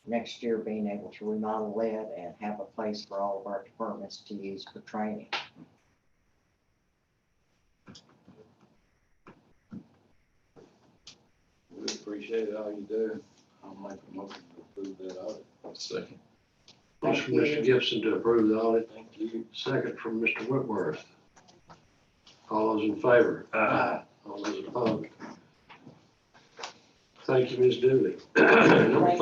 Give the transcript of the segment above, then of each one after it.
next year being able to remodel it and have a place for all of our departments to use for training. We appreciate all you do. I'll make a motion to approve that audit. Second. Motion from Mr. Gibson to approve the audit. Thank you. Second from Mr. Whitworth. All those in favor? Aye. All those opposed? Thank you, Ms. Dooley. Number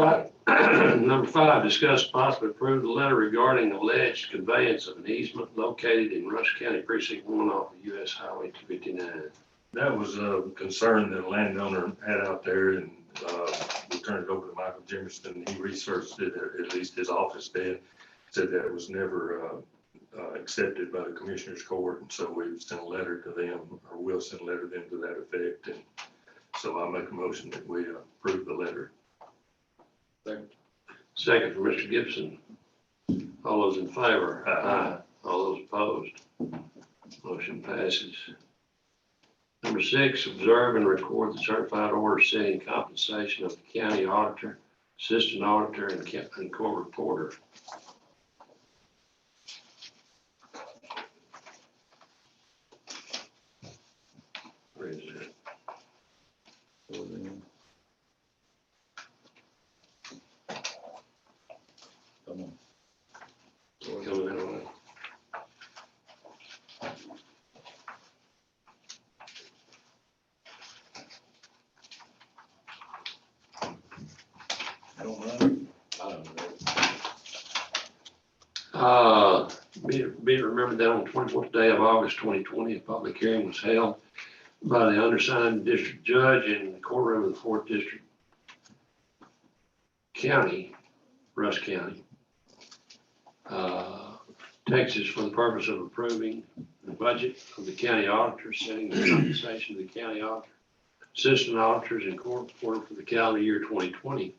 five, discuss possibly approve the letter regarding alleged conveyance of an easement located in Rusk County Precinct 1 off of US Highway 259. That was a concern that a landowner had out there, and we turned it over to Michael Jimerson. He researched it, at least his office did, said that it was never accepted by the Commissioners Court, and so we sent a letter to them, or will send a letter to them to that effect, and so I make a motion that we approve the letter. Second from Mr. Gibson. All those in favor? Aye. All those opposed? Motion passes. Number six, observe and record the certified order setting compensation of the county auditor, assistant auditor, and court reporter. Where is it? Come on. Coming in on it. I don't know. I don't know. Be it remembered that on the 24th day of August 2020, a public hearing was held by the undersigned district judge in the courtroom of the 4th District County, Rusk County, Texas, for the purpose of approving the budget of the county auditor, setting the compensation of the county auditor, assistant auditors, and court reporter for the calendar year 2020.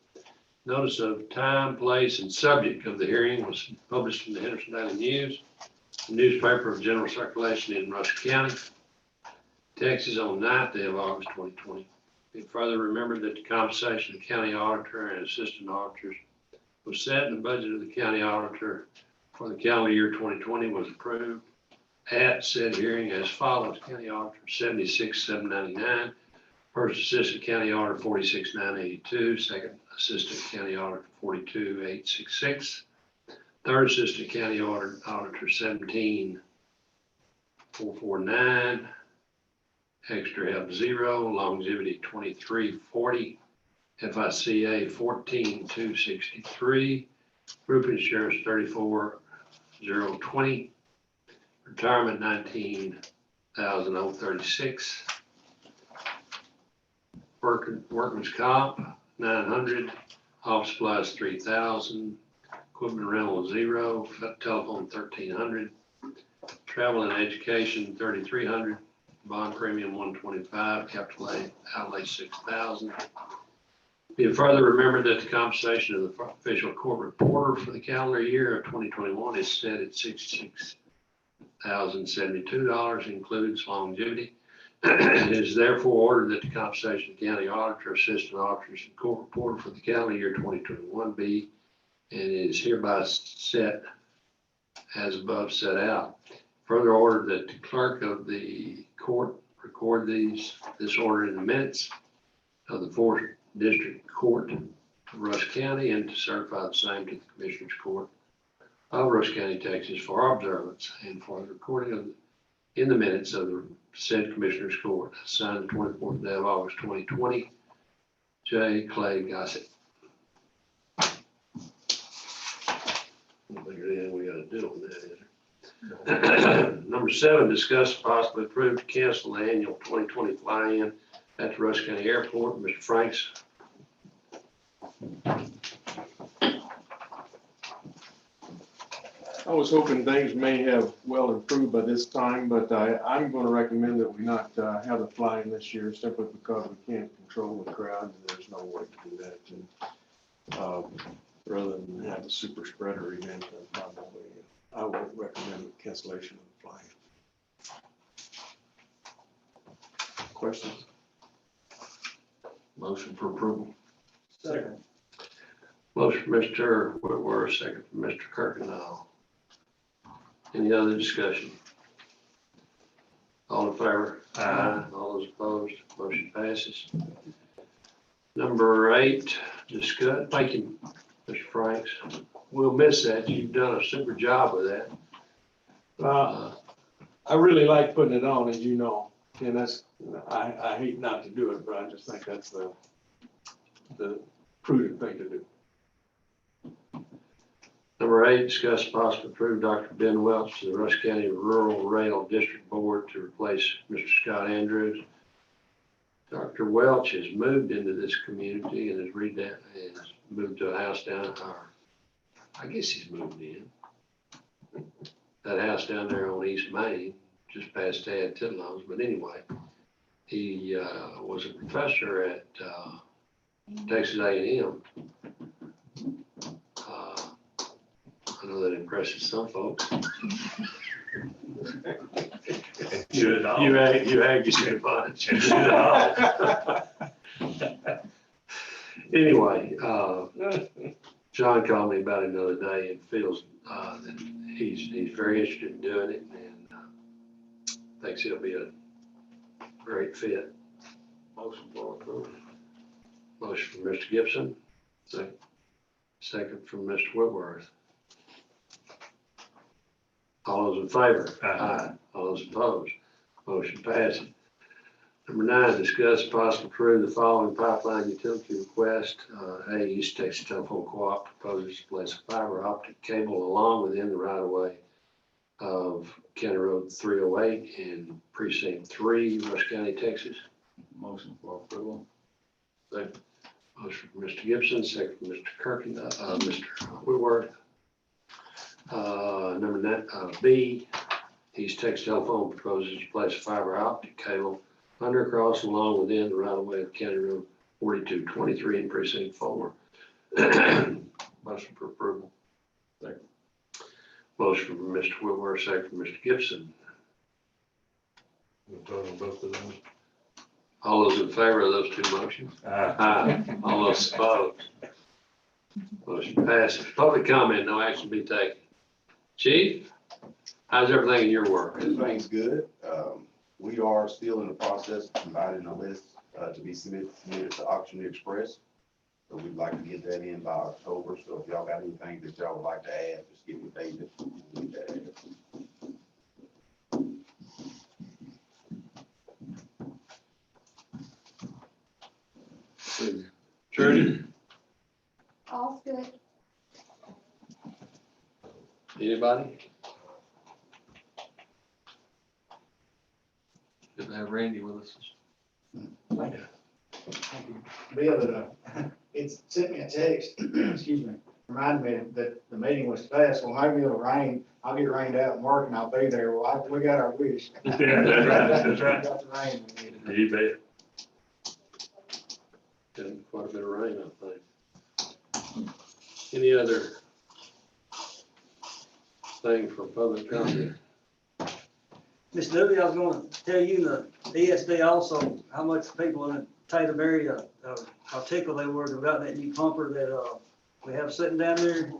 Notice of time, place, and subject of the hearing was published in the Henderson Daily News, a newspaper of general circulation in Rusk County, Texas, on the 9th day of August 2020. Be further remembered that the compensation of the county auditor and assistant auditors was set in the budget of the county auditor for the calendar year 2020 was approved at said hearing as follows: county auditor $76,799, first assistant county auditor $46,982, second assistant county auditor $42,866, third assistant county auditor $17,449, extra help 0, longevity 2340, FICA 14,263, group insurance 34,020, retirement 19,036, workman's comp 900, office supplies 3,000, equipment rental 0, telephone 1,300, travel and education 3,300, bond premium 125, capital outlay 6,000. Be it further remembered that the compensation of the official court reporter for the calendar year of 2021 is set at $66,072, includes longevity. It is therefore ordered that the compensation of the county auditor, assistant auditors, and court reporter for the calendar year 2021 be, and it is hereby set as above set out. Further ordered that the clerk of the court record this order in the minutes of the 4th District Court of Rusk County, and to certify the same to the Commissioners Court of Rusk County, Texas, for observance and for the recording of in the minutes of the said Commissioners Court, signed the 24th day of August 2020, J. Clay Gossett. I don't think there's anything we got to do on that, is there? Number 7, discuss possibly approve to cancel the annual 2020 fly-in at the Rusk County Airport. Mr. Franks. I was hoping things may have well improved by this time, but I'm going to recommend that we not have the flying this year simply because we can't control the crowd, and there's no way to do that. And rather than have a super spreader event, I would recommend the cancellation of the flying. Questions? Motion for approval. Second. Motion from Mr. Whitworth, second from Mr. Kirkendall. Any other discussion? All in favor? Aye. All those opposed, motion passes. Number 8, discuss, thank you, Mr. Franks. We'll miss that. You've done a super job with that. I really like putting it on, as you know, and that's, I hate not to do it, but I just think that's the prudent thing to do. Number 8, discuss possible approve Dr. Ben Welch to the Rusk County Rural Rail District Board to replace Mr. Scott Andrews. Dr. Welch has moved into this community and has moved to a house down, or I guess he's moved in. That house down there on East Main, just past Tad Tidlow's, but anyway, he was a professor at Texas A&M. I know that impresses some folks. Should all. You had your bunch. Should all. Anyway, John called me about it the other day and feels that he's very interested in doing it and thinks he'll be a great fit. Motion for approval. Motion from Mr. Gibson, second from Mr. Whitworth. All those in favor? Aye. All those opposed? Motion passes. Number 9, discuss possible approve the following pipeline utility request. A, East Texas Telephone Co-op proposes to place a fiber optic cable along within the right of way of County Road 308 in Precinct 3, Rusk County, Texas. Motion for approval. Second. Motion from Mr. Gibson, second from Mr. Kirkendall, Mr. Whitworth. Number 9, B, East Texas Telephone proposes to place a fiber optic cable under, across, along within the right of way of County Road 4223 in Precinct 4. Motion for approval. Second. Motion from Mr. Whitworth, second from Mr. Gibson. We'll vote on both of them. All those in favor of those 2 motions? Aye. All those opposed? Motion passes. Public comment, no action be taken. Chief, how's everything in your work? Everything's good. We are still in the process of combining a list to be submitted to Auction Express. So we'd like to get that in by October. So if y'all got anything that y'all would like to add, just give me David. We'll get that added. Trudy, All's good. anybody? Good to have Randy with us. Bill, it sent me a text, excuse me, reminded me that the meeting was fast. Well, maybe it'll rain. I'll get rained out and work and I'll be there. Well, we got our wish. Yeah, that's right. Got the rain we needed. You bet. Got quite a bit of rain, I think. Any other thing for public comment? Ms. Dooley, I was gonna tell you, the ESD also, how much people in the Tatum area, how tickled they were about that new pumper that, we have sitting down there.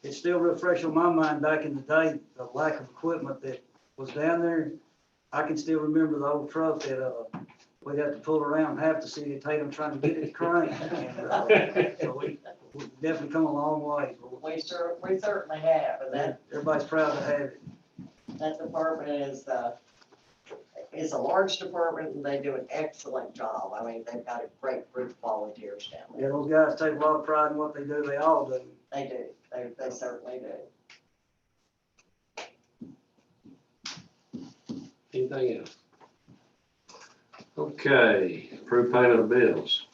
It's still real fresh on my mind back in the day, the lack of equipment that was down there. I can still remember the old truck that, we'd have to pull around half the city of Tatum trying to get it crank. And, so we definitely come a long way. We certainly have, and that Everybody's proud to have it. department is a large department and they do an excellent job. I mean, they've got a great group of volunteers down Yeah, there. those guys take a lot of pride in what they do. They all do. They do, they certainly do. Anything else? Okay, approve payment of bills.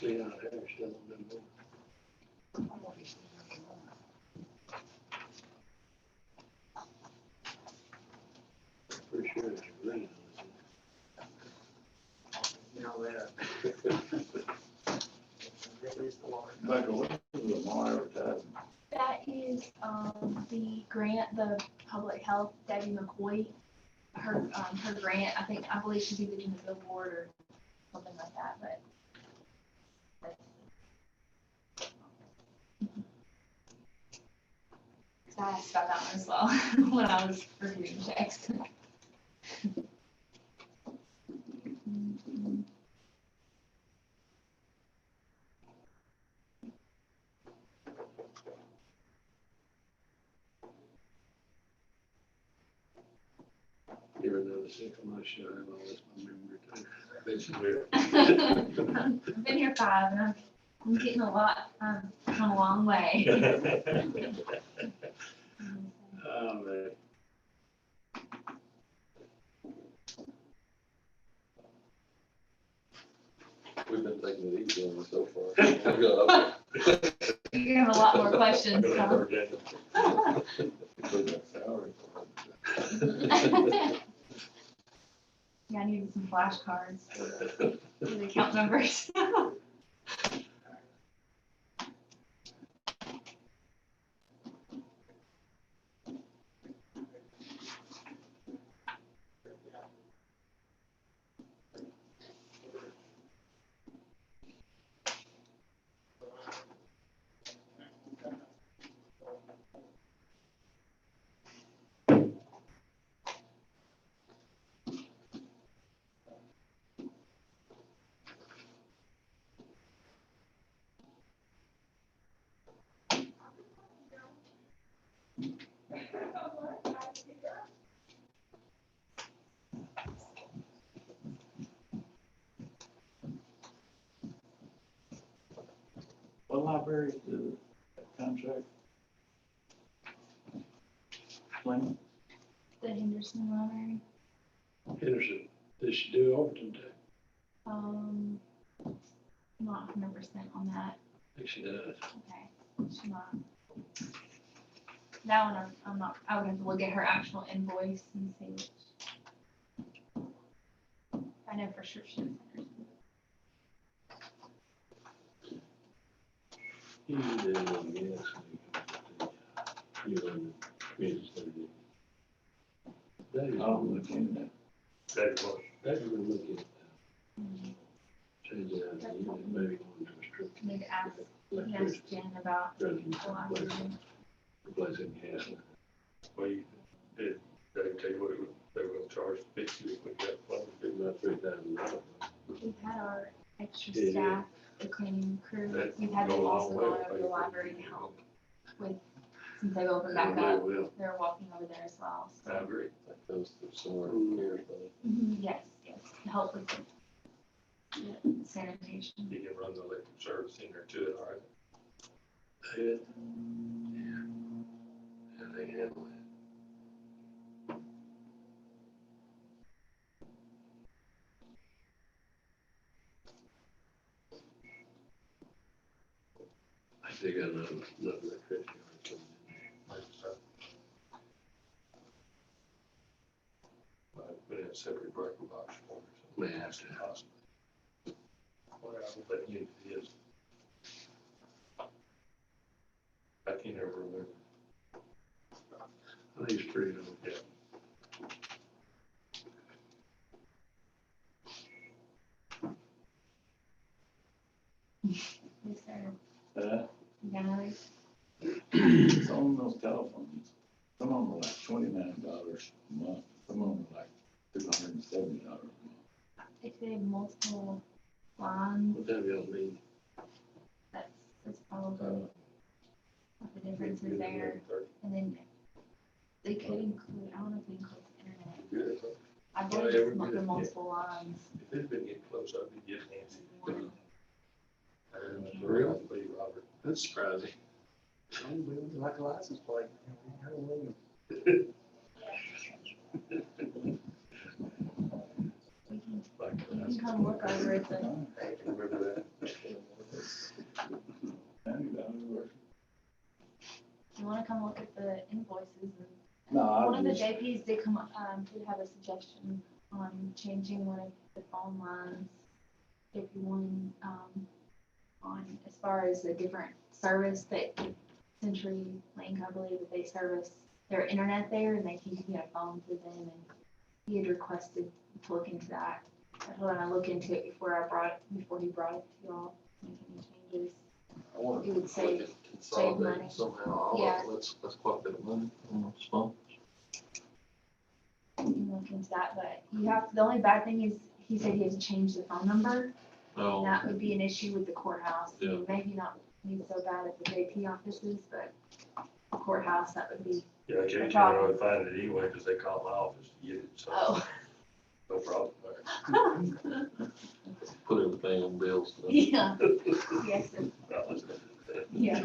See how they're still on them board. Pretty sure it's green. You know that. That is the water. Michael, what is the mall advertising? That is, the grant, the public health, Debbie McCoy, her grant, I believe she's either doing the billboard or something like that, but. I asked about that one as well, when I was reviewing checks. You're another 6 months shy of all this, I remember too. Basically, I've been here 5 and I'm getting a lot, I've come a long way. Oh, man. We've been taking it easy on it so far. Including You're gonna have a lot more questions, so. that salary. Yeah, I needed some flashcards for the account numbers. What library do contract? Explain. The Henderson Library. Henderson, does she do Overton too? Not 100% on that. I think she does. Okay, she's not. That one, I'm not, I would have to look at her actual invoice and see which. I know for sure she does Henderson. You do, yes. You run the community center. That is, I'll look into that. That was, that is really looking at Mhm. change it out, to maybe going to a strip. Need to ask, you can ask Jen about Rather than the library. replacing gas. well, they tell you what they were gonna charge to fix it if we got flooded. It's about $3,000. We've had our extra Yeah. staff, the cleaning crew, That we've had go them a long also way go to over pay the for library to it. help with, since they've opened back Yeah, up, they will. they're walking over there as well, I so. agree. That goes to somewhere in here, but Yes, to help with the sanitation. You can run the electric service in there too, all right? Yeah. Yeah, they handle it. I think I got another electricity. Put in a separate breaker box for it. May have to. Whatever that unit is. I can't ever remember. I think it's pretty old. Yeah. Yes, sir. Guys, it's on those telephones. Some of them are like $29 a month, some of them are like $270 a month. if they have multiple lines, What that y'all mean? that's probably what the difference is there. And then they could include, I don't know if they include the internet. Good. I Oh, believe yeah, it's we're good, the yeah. multiple lines. If it's been getting close, I'd be getting antsy. Really? I'll be Robert. That's surprising. Like a license plate. Hallelujah. We can, Like, you can come look over it, but I can remember that. $90 you wanna come look at the invoices and. No, I One of the just- JPs did come, did have a suggestion on changing one of the phone lines. If you want, on, as far as the different service that Century Link, I believe that they service their internet there and they can get a phone through them and he had requested to look into that. I told him I look into it before he brought it to y'all, make any changes. I want It would save- consolidate money. somehow, all Yeah. of it. Let's quite a bit of money on those phones. You can look into that, but you have, the only bad thing is, he said he has to change the phone number. And Oh, that would be an issue with the courthouse. Yeah. Maybe not be so bad at the JP offices, but courthouse, that would be, Yeah, I can't problem. really find it anyway, because they call my office to get it, so oh. no problem there. put everything on bills. Yeah, yes, yeah.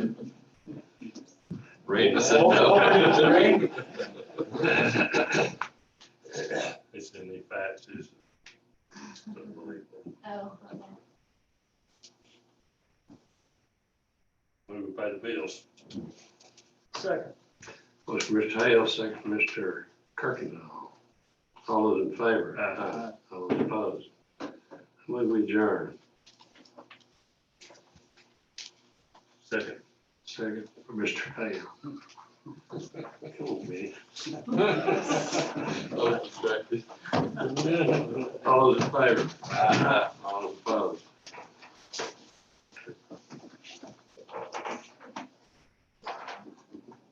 Randy said no. It's in the faxes. It's unbelievable. Oh, okay. We would pay the bills. Second. Motion for Mr. Hale, second for Mr. Kirkendall. All those in favor? Aye. All those opposed? Move we adjourn. Second. Second for Mr. Hale. Come on, man. Oh, distracted. All those in favor? Aye.